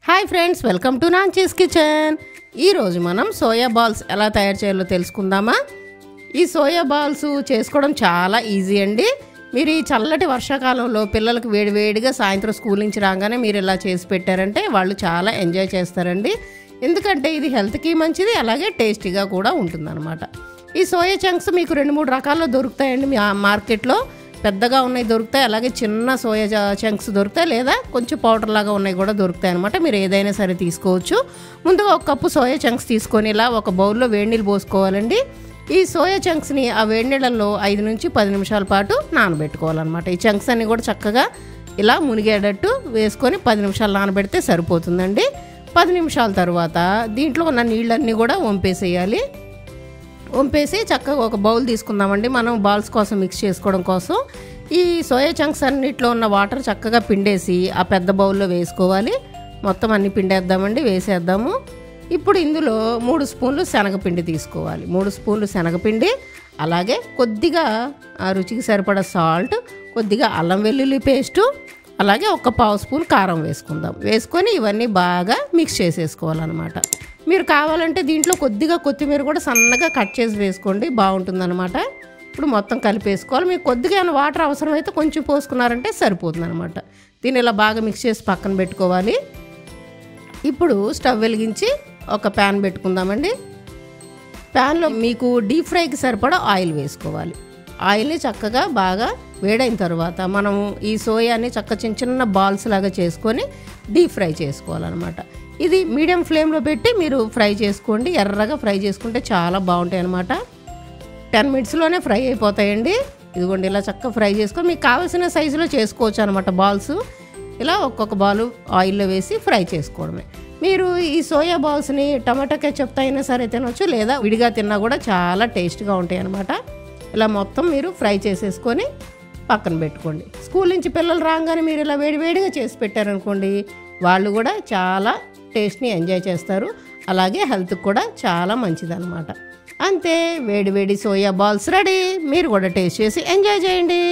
Hi friends, welcome to Nanchi's kitchen. ఈరోజు మనం soya balls ఎలా తయారు చేయాలో తెలుసుకుందామా. ఈ సోయా బాల్స్ చేసుకోవడం చాలా ఈజీ అండి. మీరు ఈ చల్లటి వర్షాకాలంలో పిల్లలకు వేడివేడిగా సాయంత్రం స్కూల్ నుంచి రాగానే మీరు ఇలా చేసి పెట్టారంటే వాళ్ళు చాలా ఎంజాయ్ చేస్తారండి. ఎందుకంటే ఇది హెల్త్కి మంచిది, అలాగే టేస్టీగా కూడా ఉంటుందన్నమాట. ఈ సోయా చంక్స్ మీకు 2-3 రకాల్లో దొరుకుతాయండి మీ మార్కెట్లో. పెద్దగా ఉన్నాయి దొరుకుతాయి, అలాగే చిన్న సోయా చంక్స్ దొరుకుతాయి, లేదా కొంచెం పౌడర్ లాగా ఉన్నాయి కూడా దొరుకుతాయి అనమాట. మీరు ఏదైనా సరే తీసుకోవచ్చు. ముందుగా 1 కప్పు సోయా చంక్స్ తీసుకొని ఇలా ఒక బౌల్లో వేడి నీళ్ళు పోసుకోవాలండి. ఈ సోయా చంక్స్ని ఆ వేడి నీళ్ళల్లో 5 నుంచి 10 నిమిషాల పాటు నానబెట్టుకోవాలన్నమాట. ఈ చంక్స్ అన్ని కూడా చక్కగా ఇలా మునిగేటట్టు వేసుకొని 10 నిమిషాలు నానబెడితే సరిపోతుందండి. 10 నిమిషాల తర్వాత దీంట్లో ఉన్న నీళ్ళన్నీ కూడా వంపేసేయాలి. వంపేసి చక్కగా ఒక బౌల్ తీసుకుందామండి మనం బాల్స్ కోసం మిక్స్ చేసుకోవడం కోసం. ఈ సోయా చంక్స్ అన్నిట్లో ఉన్న వాటర్ చక్కగా పిండేసి ఆ పెద్ద బౌల్లో వేసుకోవాలి. మొత్తం అన్ని పిండేద్దామండి, వేసేద్దాము. ఇప్పుడు ఇందులో 3 స్పూన్లు శనగపిండి తీసుకోవాలి. 3 స్పూన్లు శనగపిండి, అలాగే కొద్దిగా రుచికి సరిపడా సాల్ట్, కొద్దిగా అల్లం వెల్లుల్లి పేస్టు, అలాగే 1 పావు స్పూన్ కారం వేసుకుందాం. వేసుకొని ఇవన్నీ బాగా మిక్స్ చేసేసుకోవాలన్నమాట. మీరు కావాలంటే దీంట్లో కొద్దిగా కొత్తిమీర కూడా సన్నగా కట్ చేసి వేసుకోండి, బాగుంటుందన్నమాట. ఇప్పుడు మొత్తం కలిపేసుకోవాలి. మీకు కొద్దిగా ఏమైనా వాటర్ అవసరమైతే కొంచెం పోసుకున్నారంటే సరిపోతుందన్నమాట. దీన్ని ఇలా బాగా మిక్స్ చేసి పక్కన పెట్టుకోవాలి. ఇప్పుడు స్టవ్ వెలిగించి ఒక ప్యాన్ పెట్టుకుందామండి. ప్యాన్లో మీకు డీప్ ఫ్రైకి సరిపడా ఆయిల్ వేసుకోవాలి. ఆయిల్ని చక్కగా బాగా వేడైన తర్వాత మనం ఈ సోయాని చిన్న చిన్న బాల్స్ లాగా చేసుకొని డీప్ ఫ్రై చేసుకోవాలన్నమాట. ఇది మీడియం ఫ్లేమ్లో పెట్టి మీరు ఫ్రై చేసుకోండి. ఎర్రగా ఫ్రై చేసుకుంటే చాలా బాగుంటాయి అన్నమాట. 10 మినిట్స్లోనే ఫ్రై అయిపోతాయండి. ఇదిగోండి ఇలా చక్కగా ఫ్రై చేసుకొని మీకు కావాల్సిన సైజులో చేసుకోవచ్చు అనమాట. బాల్స్ ఇలా ఒక్కొక్క బాల్ ఆయిల్లో వేసి ఫ్రై చేసుకోవడమే. మీరు ఈ సోయా బాల్స్ని టమాటా కెచప్తో అయినా సరే తినవచ్చు, లేదా విడిగా తిన్నా కూడా చాలా టేస్ట్గా ఉంటాయి అన్నమాట. ఇలా మొత్తం మీరు ఫ్రై చేసేసుకొని పక్కన పెట్టుకోండి. స్కూల్ నుంచి పిల్లలు రాగానే మీరు ఇలా వేడివేడిగా చేసి పెట్టారనుకోండి, వాళ్ళు కూడా చాలా టేస్ట్ని ఎంజాయ్ చేస్తారు, అలాగే హెల్త్కి కూడా చాలా మంచిదన్నమాట. అంతే, వేడి వేడి సోయా బాల్స్ రెడీ. మీరు కూడా టేస్ట్ చేసి ఎంజాయ్ చేయండి.